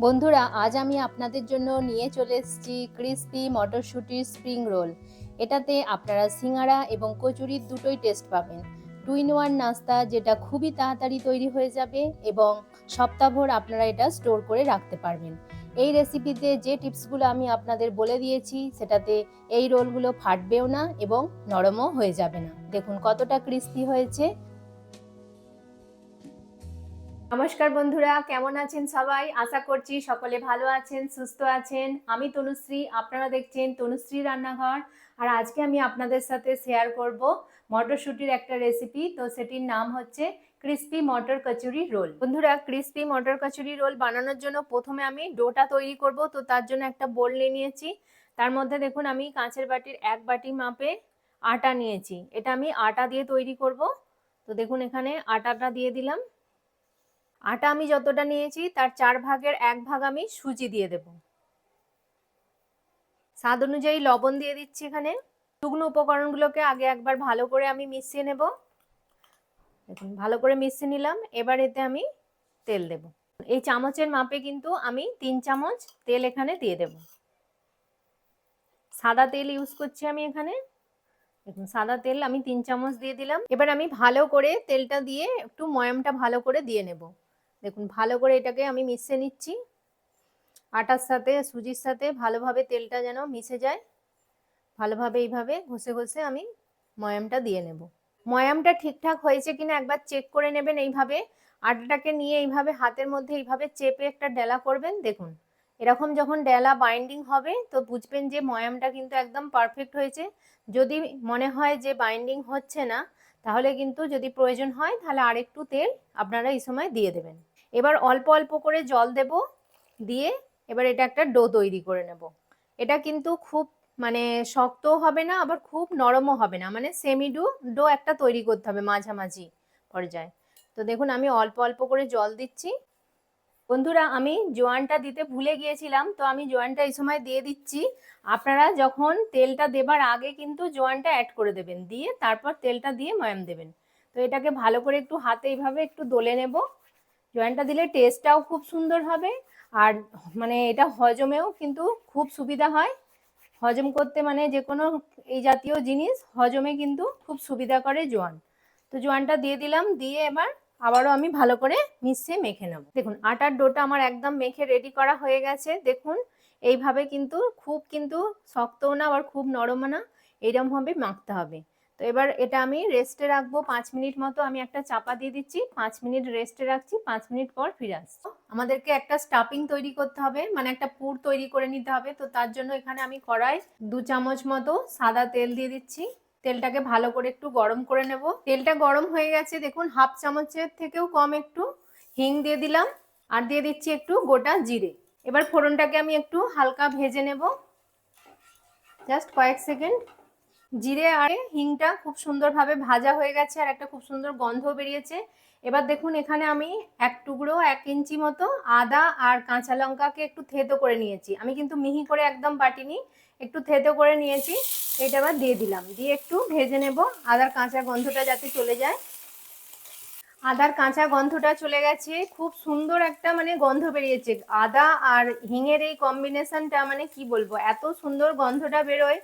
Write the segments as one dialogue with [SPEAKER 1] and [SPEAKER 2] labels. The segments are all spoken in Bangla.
[SPEAKER 1] বন্ধুরা, আজ আমি আপনাদের জন্য নিয়ে চলে এসেছি ক্রিস্পি মটরশুঁটির স্প্রিং রোল। এটাতে আপনারা সিঙ্গারা এবং কচুরির দুটোই টেস্ট পাবেন। 2 in 1 নাস্তা, যেটা খুবই তাড়াতাড়ি তৈরি হয়ে যাবে এবং সপ্তাহভর আপনারা এটা স্টোর করে রাখতে পারবেন। এই রেসিপিতে যে টিপসগুলো আমি আপনাদের বলে দিয়েছি, সেটাতে এই রোলগুলো ফাটবেও না এবং নরমও হয়ে যাবে না। দেখুন কতটা ক্রিস্পি হয়েছে। নমস্কার বন্ধুরা, কেমন আছেন সবাই? আশা করছি সকলে ভালো আছেন, সুস্থ আছেন। আমি তনুশ্রী, আপনারা দেখছেন তনুশ্রী রান্নাঘর। আর আজকে আমি আপনাদের সাথে শেয়ার করব মটরশুঁটির একটা রেসিপি। তো সেটির নাম হচ্ছে ক্রিস্পি মটর কচুরি রোল। বন্ধুরা, ক্রিস্পি মটর কচুরি রোল বানানোর জন্য প্রথমে আমি ডোটা তৈরি করব। তো তার জন্য একটা বোল নিয়ে নিয়েছি। তার মধ্যে দেখুন আমি কাঁচের বাটির 1 বাটি মাপে আটা নিয়েছি। এটা আমি আটা দিয়ে তৈরি করব। তো দেখুন এখানে আটাটা দিয়ে দিলাম। আটা আমি যতটা নিয়েছি তার 1/4 ভাগ আমি সুজি দিয়ে দেব। স্বাদ অনুযায়ী লবণ দিয়ে দিচ্ছি এখানে। শুকনো উপকরণগুলোকে আগে একবার ভালো করে আমি মিশিয়ে নেব। দেখুন ভালো করে মিশিয়ে নিলাম। এবার এতে আমি তেল দেব। এই চামচের মাপে কিন্তু আমি 3 চামচ তেল এখানে দিয়ে দেব। সাদা তেল ইউজ করছি আমি এখানে। দেখুন সাদা তেল আমি 3 চামচ দিয়ে দিলাম। এবার আমি ভালো করে তেলটা দিয়ে একটু ময়ামটা ভালো করে দিয়ে নেব। দেখুন ভালো করে এটাকে আমি মিশিয়ে নিচ্ছি। আটার সাথে সুজির সাথে ভালোভাবে তেলটা যেন মিশে যায়। ভালোভাবে এইভাবে ঘষে ঘষে আমি ময়ামটা দিয়ে নেব। ময়ামটা ঠিকঠাক হয়েছে কিনা একবার চেক করে নেবেন। এইভাবে আটাটাকে নিয়ে এইভাবে হাতের মধ্যে এইভাবে চেপে একটা ডেলা করবেন। দেখুন এরকম যখন ডেলা বাইন্ডিং হবে তো বুঝবেন যে ময়ামটা কিন্তু একদম পারফেক্ট হয়েছে। যদি মনে হয় যে বাইন্ডিং হচ্ছে না, তাহলে কিন্তু যদি প্রয়োজন হয় তাহলে আরেকটু তেল আপনারা এই সময় দিয়ে দেবেন। এবার অল্প অল্প করে জল দেব। দিয়ে এবার এটা একটা ডো তৈরি করে নেব। এটা কিন্তু খুব মানে শক্তও হবে না, আবার খুব নরমও হবে না, মানে সেমি ডো একটা তৈরি করতে হবে মাঝামাঝি পর্যায়ে। তো দেখুন আমি অল্প অল্প করে জল দিচ্ছি। বন্ধুরা, আমি জোয়ানটা দিতে ভুলে গিয়েছিলাম, তো আমি জোয়ানটা এই সময় দিয়ে দিচ্ছি। আপনারা যখন তেলটা দেবার আগে কিন্তু জোয়ানটা অ্যাড করে দেবেন, দিয়ে তারপর তেলটা দিয়ে ময়াম দেবেন। তো এটাকে ভালো করে একটু হাতে এইভাবে একটু দলে নেব। জোয়ানটা দিলে টেস্টটাও খুব সুন্দর হবে। আর মানে এটা হজমেও কিন্তু খুব সুবিধা হয়। হজম করতে মানে যে কোনো এই জাতীয় জিনিস হজমে কিন্তু খুব সুবিধা করে জোয়ান। তো জোয়ানটা দিয়ে দিলাম। দিয়ে এবার আবারও আমি ভালো করে মিশিয়ে মেখে নেব। দেখুন আটার ডোটা আমার একদম মেখে রেডি করা হয়ে গেছে। দেখুন এইভাবে কিন্তু খুব কিন্তু শক্তও না আবার খুব নরমও না, এইরকম ভাবে মাখতে হবে। তো এবার এটা আমি রেস্টে রাখবো 5 মিনিট মতো। আমি একটা চাপা দিয়ে দিচ্ছি, 5 মিনিট রেস্টে রাখছি। 5 মিনিট পর ফিরে আসছি। আমাদেরকে একটা স্টাফিং তৈরি করতে হবে, মানে একটা পুর তৈরি করে নিতে হবে। তো তার জন্য এখানে আমি কড়াই 2 চামচ মতো সাদা তেল দিয়ে দিচ্ছি। তেলটাকে ভালো করে একটু গরম করে নেব। তেলটা গরম হয়ে গেছে। দেখুন 1/2 চামচের থেকেও কম একটু হিং দিয়ে দিলাম। আর দিয়ে দিচ্ছি একটু গোটা জিরে। এবার ফোড়নটাকে আমি একটু হালকা ভেজে নেব, জাস্ট কয়েক সেকেন্ড। জিরে আর হিংটা খুব সুন্দরভাবে ভাজা হয়ে গেছে আর একটা খুব সুন্দর গন্ধ বেরিয়েছে। এবার দেখুন এখানে আমি 1 ইঞ্চি মতো আদা আর কাঁচা লঙ্কাকে একটু থেতো করে নিয়েছি। আমি কিন্তু মিহি করে একদম বাটিনি, একটু থেতো করে নিয়েছি। এটা আবার দিয়ে দিলাম, দিয়ে একটু ভেজে নেব আদার কাঁচা গন্ধটা যাতে চলে যায়। আদার কাঁচা গন্ধটা চলে গেছে, খুব সুন্দর একটা মানে গন্ধ বেরিয়েছে। আদা আর হিঙের এই কম্বিনেশনটা মানে কি বলবো, এত সুন্দর গন্ধটা বেরোয়।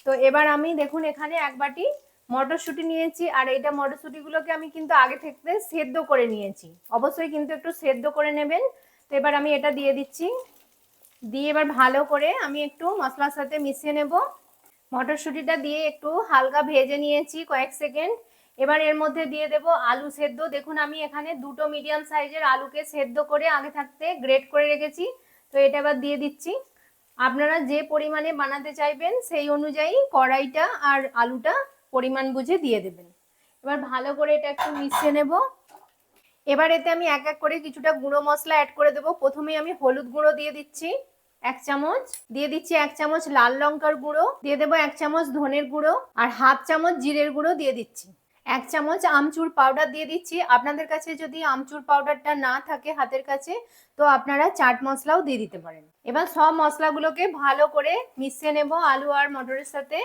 [SPEAKER 1] তো এবার আমি দেখুন এখানে 1 বাটি মটরশুঁটি নিয়েছি। আর এইটা মটরশুঁটিগুলোকে আমি কিন্তু আগে থেকে সেদ্ধ করে নিয়েছি। অবশ্যই কিন্তু একটু সেদ্ধ করে নেবেন। তো এবার আমি এটা দিয়ে দিচ্ছি। দিয়ে এবার ভালো করে আমি একটু মশলার সাথে মিশিয়ে নেব। মটরশুঁটিটা দিয়ে একটু হালকা ভেজে নিয়েছি কয়েক সেকেন্ড। এবার এর মধ্যে দিয়ে দেব আলু সেদ্ধ। দেখুন আমি এখানে 2টো মিডিয়াম সাইজের আলুকে সেদ্ধ করে আগে থাকতে গ্রেট করে রেখেছি। তো এটা এবার দিয়ে দিচ্ছি। আপনারা যে পরিমাণে বানাতে চাইবেন সেই অনুযায়ী কড়াইটা আর আলুটা পরিমাণ বুঝে দিয়ে দেবেন। এবার ভালো করে এটা একটু মিশিয়ে নেব। এবার এতে আমি এক এক করে কিছুটা গুঁড়ো মশলা অ্যাড করে দেবো। প্রথমে আমি হলুদ গুঁড়ো দিয়ে দিচ্ছি 1 চামচ, দিয়ে দিচ্ছি 1 চামচ লাল লঙ্কার গুঁড়ো, দিয়ে দেবো 1 চামচ ধনের গুঁড়ো আর 1/2 চামচ জিরের গুঁড়ো দিয়ে দিচ্ছি। 1 চামচ আমচুর পাউডার দিয়ে দিচ্ছি। আপনাদের কাছে যদি আমচুর পাউডারটা না থাকে হাতের কাছে, তো আপনারা চাট মশলাও দিয়ে দিতে পারেন। এবার সব মশলাগুলোকে ভালো করে মিশিয়ে নেব, আলু আর মটরের সাথে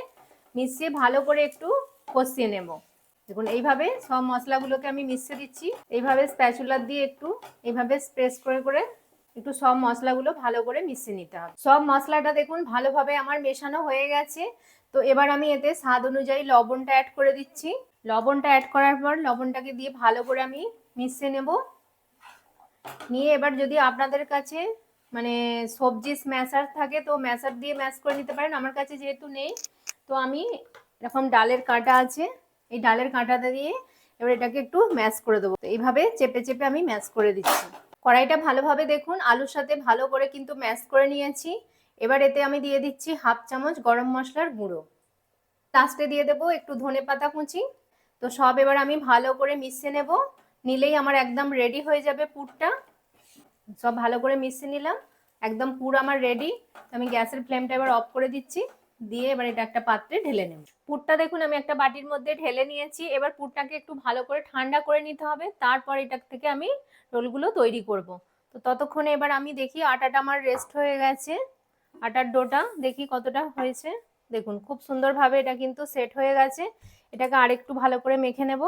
[SPEAKER 1] মিশিয়ে ভালো করে একটু কষিয়ে নেব। দেখুন এইভাবে সব মশলাগুলোকে আমি মিশিয়ে দিচ্ছি। এইভাবে স্প্যাচুলা দিয়ে একটু এইভাবে প্রেস করে করে একটু সব মশলাগুলো ভালো করে মিশিয়ে নিতে হবে। সব মশলাটা দেখুন ভালোভাবে আমার মেশানো হয়ে গেছে। তো এবার আমি এতে স্বাদ অনুযায়ী লবণটা অ্যাড করে দিচ্ছি। লবণটা অ্যাড করার পর লবণটাকে দিয়ে ভালো করে আমি মিশিয়ে নেব। নিয়ে এবার যদি আপনাদের কাছে মানে সবজি স্ম্যাশার থাকে তো ম্যাশার দিয়ে ম্যাশ করে নিতে পারেন। আমার কাছে যেহেতু নেই তো আমি এরকম ডালের কাঁটা আছে, এই ডালের কাঁটাটা দিয়ে এবার এটাকে একটু ম্যাশ করে দেবো। এইভাবে চেপে চেপে আমি ম্যাশ করে দিচ্ছি। কড়াইটা ভালোভাবে দেখুন আলুর সাথে ভালো করে কিন্তু ম্যাশ করে নিয়েছি। এবার এতে আমি দিয়ে দিচ্ছি 1/2 চামচ গরম মশলার গুঁড়ো। লাস্টে দিয়ে দেবো একটু ধনেপাতা কুচি। তো সব এবার আমি ভালো করে মিশিয়ে নেব, নিলেই আমার একদম রেডি হয়ে যাবে পুরটা। সব ভালো করে মিশিয়ে নিলাম, একদম পুর আমার রেডি। আমি গ্যাসের ফ্লেমটা এবার অফ করে দিচ্ছি, দিয়ে এবার এটা একটা পাত্রে ঢেলে নেব। পুরটা দেখুন আমি একটা বাটির মধ্যে ঢেলে নিয়েছি। এবার পুরটাকে একটু ভালো করে ঠান্ডা করে নিতে হবে, তারপর এটা থেকে আমি রোলগুলো তৈরি করব। তো ততক্ষণে এবার আমি দেখি আটাটা আমার রেস্ট হয়ে গেছে। আটার ডোটা দেখি কতটা হয়েছে। দেখুন খুব সুন্দরভাবে এটা কিন্তু সেট হয়ে গেছে। এটাকে আরেকটু ভালো করে মেখে নেব।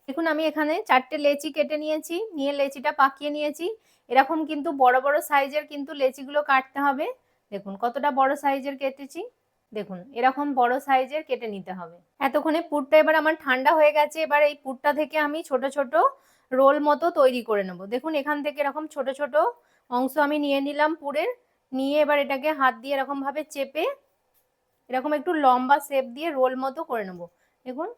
[SPEAKER 1] দেখুন আমি এখানে 4টে লেচি কেটে নিয়েছি, নিয়ে লেচিটা পাকিয়ে নিয়েছি। এরকম কিন্তু বড় বড় সাইজের কিন্তু লেচিগুলো কাটতে হবে। দেখুন কতটা বড় সাইজের কেটেছি। দেখুন এরকম বড় সাইজের কেটে নিতে হবে। এতক্ষণে পুরটা এবার আমার ঠান্ডা হয়ে গেছে। এবার এই পুরটা থেকে আমি ছোট ছোট রোল মতো তৈরি করে নেব। দেখুন এখান থেকে এরকম ছোট ছোট অংশ আমি নিয়ে নিলাম পুরের। নিয়ে এবার এটাকে হাত দিয়ে এরকম ভাবে চেপে এরকম একটু লম্বা শেপ দিয়ে রোল মতো করে নেব। দেখুন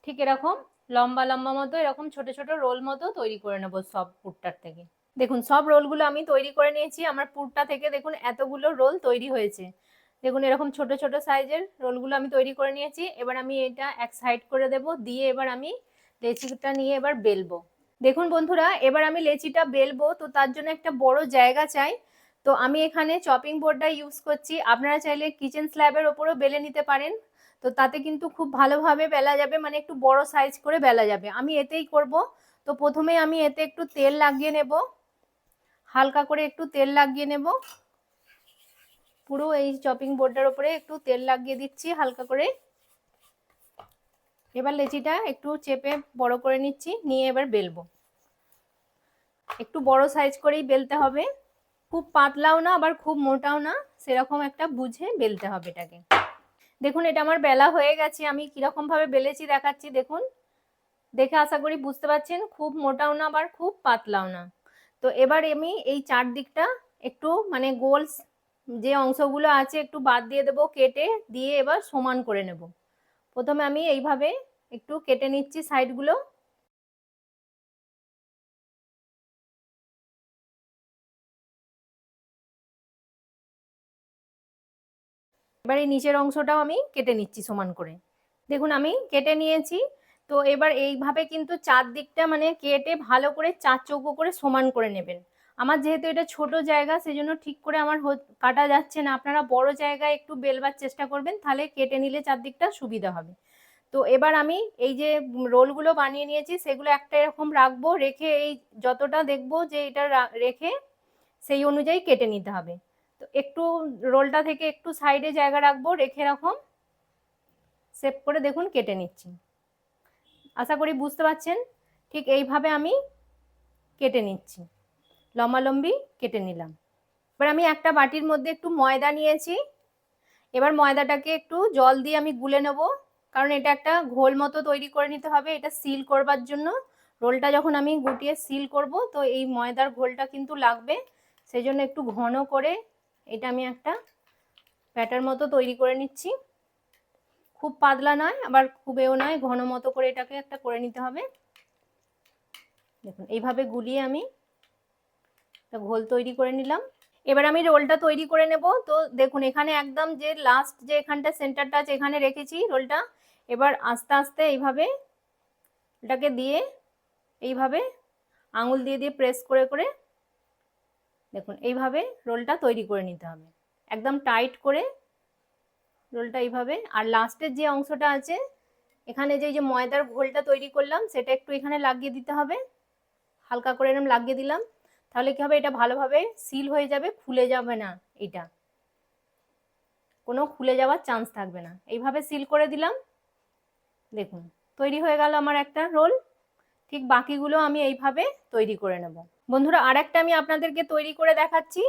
[SPEAKER 1] ঠিক এরকম লম্বা লম্বা মতো এরকম ছোট ছোট রোল মতো তৈরি করে নেব সব পুরটার থেকে। দেখুন সব রোলগুলো আমি তৈরি করে নিয়েছি। আমার পুরটা থেকে দেখুন এতগুলো রোল তৈরি হয়েছে। দেখুন এরকম ছোট ছোট সাইজের রোলগুলো আমি তৈরি করে নিয়েছি। এবার আমি এটা এক সাইড করে দেব, দিয়ে এবার আমি লেচিটা নিয়ে এবার বেলবো। দেখুন বন্ধুরা এবার আমি লেচিটা বেলবো, তো তার জন্য একটা বড় জায়গা চাই। তো আমি এখানে চপিং বোর্ডটা ইউজ করছি, আপনারা চাইলে কিচেন স্ল্যাবের ওপরেও বেলে নিতে পারেন। তো তাতে কিন্তু খুব ভালোভাবে বেলা যাবে, মানে একটু বড় সাইজ করে বেলা যাবে। আমি এতেই করব। তো প্রথমে আমি এতে একটু তেল লাগিয়ে নেব, হালকা করে একটু তেল লাগিয়ে নেব। পুরো এই চপিং বোর্ডটার উপরে একটু তেল লাগিয়ে দিচ্ছি হালকা করে। এবার লেচিটা একটু চেপে বড় করে নিচ্ছি, নিয়ে এবার বেলবো। একটু বড় সাইজ করেই বেলতে হবে, খুব পাতলাও না আবার খুব মোটাও না, সেরকম একটা বুঝে বেলতে হবে এটাকে। দেখুন এটা আমার বেলা হয়ে গেছে, আমি কিরকম ভাবে বেলেছি দেখাচ্ছি। দেখুন দেখে আশা করি বুঝতে পারছেন, খুব মোটাও না আবার খুব পাতলাও না। তো এবার আমি এই চারদিকটা একটু মানে গোল যে অংশগুলো আছে একটু বাদ দিয়ে দেবো কেটে, দিয়ে এবার সমান করে নেব। প্রথমে আমি এইভাবে একটু কেটে নিচ্ছি সাইডগুলো। এবার এই নিচের অংশটাও আমি কেটে নিচ্ছি সমান করে। দেখুন আমি কেটে নিয়েছি। তো এবার এইভাবে কিন্তু চারদিকটা মানে কেটে ভালো করে চার চৌকো করে সমান করে নেবেন। আমার যেহেতু এটা ছোট জায়গা সেজন্য ঠিক করে আমার কাটা যাচ্ছে না। আপনারা বড় জায়গায় একটু বেলবার চেষ্টা করবেন, তাহলে কেটে নিলে চারদিকটা সুবিধা হবে। তো এবার আমি এই যে রোলগুলো বানিয়ে নিয়েছি সেগুলো একটা এরকম রাখবো, রেখে এই যতটা দেখবো যে এটা রেখে সেই অনুযায়ী কেটে নিতে হবে। তো একটু রোলটা থেকে একটু সাইডে জায়গা রাখবো, রেখে এরকম শেপ করে দেখুন কেটে নিচ্ছি। আশা করি বুঝতে পারছেন। ঠিক এইভাবে আমি কেটে নিচ্ছি, লম্বালম্বি কেটে নিলাম। এবার আমি একটা বাটির মধ্যে একটু ময়দা নিয়েছি। এবার ময়দাটাকে একটু জল দিয়ে আমি গুলে নেব, কারণ এটা একটা ঘোল মতো তৈরি করে নিতে হবে এটা সিল করবার জন্য। রোলটা যখন আমি গুটিয়ে সিল করব তো এই ময়দার ঘোলটা কিন্তু লাগবে, সেই জন্য একটু ঘন করে এটা আমি একটা ব্যাটার মতো তৈরি করে নিচ্ছি। খুব পাতলা নয় আবার খুব এও নয়, ঘন মতো করে এটাকে একটা করে নিতে হবে। দেখুন এইভাবে গুলিয়ে আমি একটা ঘোল তৈরি করে নিলাম। এবার আমি রোলটা তৈরি করে নেব। তো দেখুন এখানে একদম যে লাস্ট যে এখানটা সেন্টারটা আছে এখানে রেখেছি রোলটা। এবার আস্তে আস্তে এইভাবে এটাকে দিয়ে এইভাবে আঙুল দিয়ে দিয়ে প্রেস করে করে দেখুন এইভাবে রোলটা তৈরি করে নিতে হবে, একদম টাইট করে রোলটা এইভাবে। আর লাস্টের যে অংশটা আছে এখানে যে ময়দার ঘোলটা তৈরি করলাম সেটা একটু এখানে লাগিয়ে দিতে হবে, হালকা করে এরকম লাগিয়ে দিলাম। তাহলে কি হবে, এটা ভালোভাবে সিল হয়ে যাবে, খুলে যাবে না, এটা কোনো খুলে যাওয়ার চান্স থাকবে না। এইভাবে সিল করে দিলাম। দেখুন তৈরি হয়ে গেল আমার একটা রোল। ঠিক বাকিগুলো আমি এইভাবে তৈরি করে নেব। বন্ধুরা, আরেকটা আমি আপনাদেরকে তৈরি করে দেখাচ্ছি।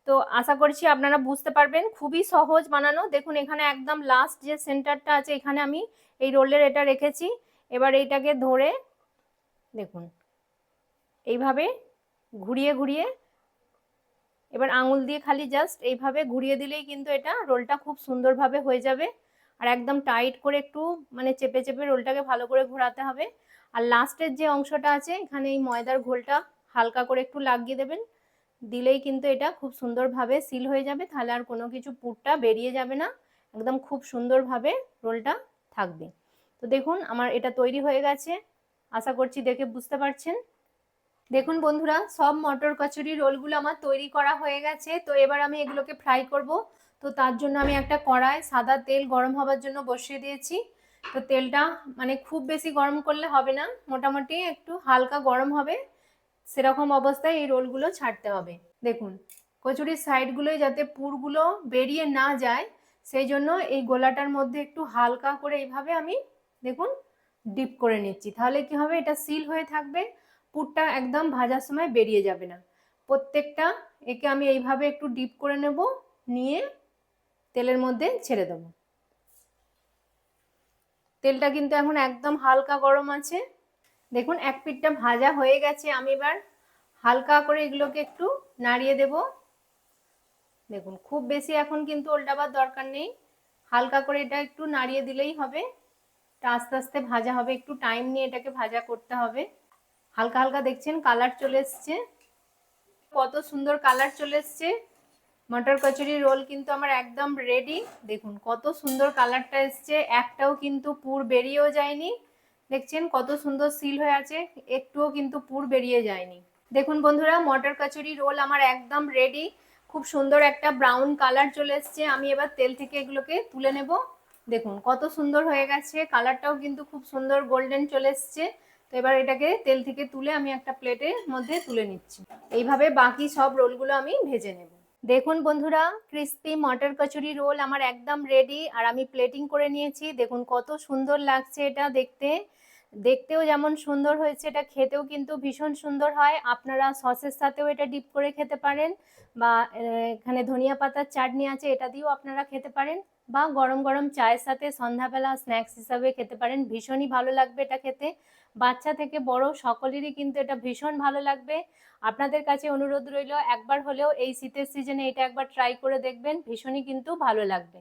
[SPEAKER 1] তো আশা করছি আপনারা বুঝতে পারবেন, খুবই সহজ বানানো। দেখুন এখানে একদম লাস্ট যে সেন্টারটা আছে এখানে আমি এই রোলের এটা রেখেছি। এবার এইটাকে ধরে দেখুন এইভাবে ঘুরিয়ে ঘুরিয়ে, এবার আঙুল দিয়ে খালি জাস্ট এইভাবে ঘুরিয়ে দিলেই কিন্তু এটা রোলটা খুব সুন্দরভাবে হয়ে যাবে। আর একদম টাইট করে একটু মানে চেপে চেপে রোলটাকে ভালো করে ঘোরাতে হবে। আর লাস্টের যে অংশটা আছে এখানে এই ময়দার ঘোলটা হালকা করে একটু লাগিয়ে দেবেন, দিলেই কিন্তু এটা খুব সুন্দরভাবে সিল হয়ে যাবে। তাহলে আর কোনো কিছু পুরটা বেরিয়ে যাবে না, একদম খুব সুন্দরভাবে রোলটা থাকবে। তো দেখুন আমার এটা তৈরি হয়ে গেছে, আশা করছি দেখে বুঝতে পারছেন। দেখুন বন্ধুরা, সব মটর কচুরি রোলগুলো আমার তৈরি করা হয়ে গেছে। তো এবার আমি এগুলোকে ফ্রাই করব। তো তার জন্য আমি একটা কড়াই সাদা তেল গরম হবার জন্য বসিয়ে দিয়েছি। তো তেলটা মানে খুব বেশি গরম করলে হবে না, মোটামুটি একটু হালকা গরম হবে, সেরকম অবস্থায় এই রোলগুলো ছাড়তে হবে। দেখুন কচুরির সাইডগুলোয় যাতে পুরগুলো বেরিয়ে না যায় সেই জন্য এই গোলাটার মধ্যে একটু হালকা করে এইভাবে আমি দেখুন ডিপ করে নিচ্ছি। তাহলে কি হবে, এটা সিল হয়ে থাকবে, পুরটা একদম ভাজার সময় বেরিয়ে যাবে না। প্রত্যেকটা একে আমি এইভাবে একটু ডিপ করে নেব, নিয়ে তেলের মধ্যে ছেড়ে দেবো। তেলটা কিন্তু এখন একদম হালকা গরম আছে। দেখুন এক পিঠটা ভাজা হয়ে গেছে, আমি এবার হালকা করে এগুলোকে একটু নাড়িয়ে দেব। দেখুন খুব বেশি এখন কিন্তু উল্টাবার দরকার নেই, হালকা করে এটা একটু নাড়িয়ে দিলেই হবে। এটা আস্তে আস্তে ভাজা হবে, একটু টাইম নিয়ে এটাকে ভাজা করতে হবে। হালকা হালকা দেখছেন কালার চলে এসছে, কত সুন্দর কালার চলে এসছে। মটর কচুরি রোল কিন্তু আমার একদম রেডি। দেখুন কত সুন্দর কালারটা এসছে, একটাও কিন্তু পুর বেরিয়েও যায়নি। দেখছেন কত সুন্দর সিল হয়ে আছে, একটুও কিন্তু পুর বেরিয়ে যায়নি। দেখুন বন্ধুরা, মটর কচুরি রোল আমার একদম রেডি। খুব সুন্দর একটা ব্রাউন কালার চলে এসছে। আমি এবার তেল থেকে এগুলোকে তুলে নেব। দেখুন কত সুন্দর হয়ে গেছে, কালারটাও কিন্তু খুব সুন্দর গোল্ডেন চলে এসছে। তো এবার এটাকে তেল থেকে তুলে আমি একটা প্লেটের মধ্যে তুলে নিচ্ছি। এইভাবে বাকি সব রোলগুলো আমি ভেজে নেব। দেখুন বন্ধুরা, ক্রিস্পি মটর কচুরি রোল আমার একদম রেডি, আর আমি প্লেটিং করে নিয়েছি। দেখুন কত সুন্দর লাগছে এটা দেখতে, দেখতেও যেমন সুন্দর হয়েছে এটা খেতেও কিন্তু ভীষণ সুন্দর হয়। আপনারা সসের সাথেও এটা ডিপ করে খেতে পারেন, বা এখানে ধনিয়া পাতার চাটনি আছে এটা দিয়েও আপনারা খেতে পারেন, বা গরম গরম চায়ের সাথে সন্ধ্যাবেলা স্ন্যাক্স হিসাবে খেতে পারেন। ভীষণই ভালো লাগবে এটা খেতে, বাচ্চা থেকে বড় সকলেরই কিন্তু এটা ভীষণ ভালো লাগবে। আপনাদের কাছে অনুরোধ রইল একবার হলেও এই শীতের সিজনে এটা একবার ট্রাই করে দেখবেন, ভীষণই কিন্তু ভালো লাগবে।